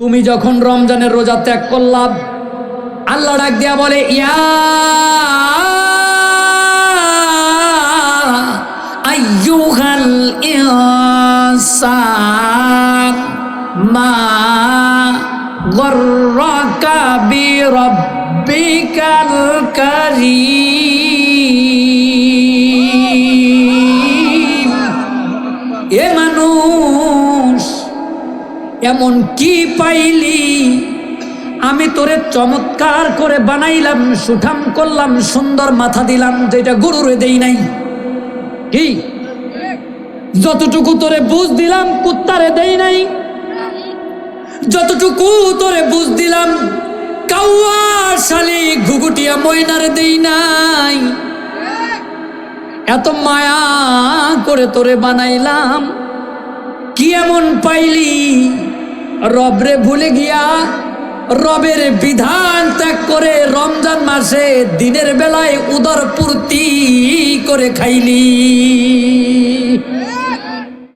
তুমি যখন রমজানের রোজা ত্যাগ করলাম, আল্লাহ ডাক দিয়া বলে, ইয়া আইয়ুহাল ইনসান মা গররাকা বিরাব্বিকাল কারীম। এ মানুষ, এমন কি পাইলি? আমি তোরে চমৎকার করে বানাইলাম, সুঠাম করলাম, সুন্দর মাথা দিলাম, যেটা গরুরে দেই নাই। কি যতটুকু তোরে বুঝ দিলাম কুত্তারে দেই নাই, যতটুকু তোরে বুঝ দিলাম কাউয়া শালি ঘুঘুটিয়া ময়নারে দেই নাই। এত মায়া করে তোরে বানাইলাম, কি এমন পাইলি? রবরে ভুলে গিয়া রবের বিধান ত্যাগ করে রমজান মাসে দিনের বেলায় উদর পূর্তি করে খাইলি।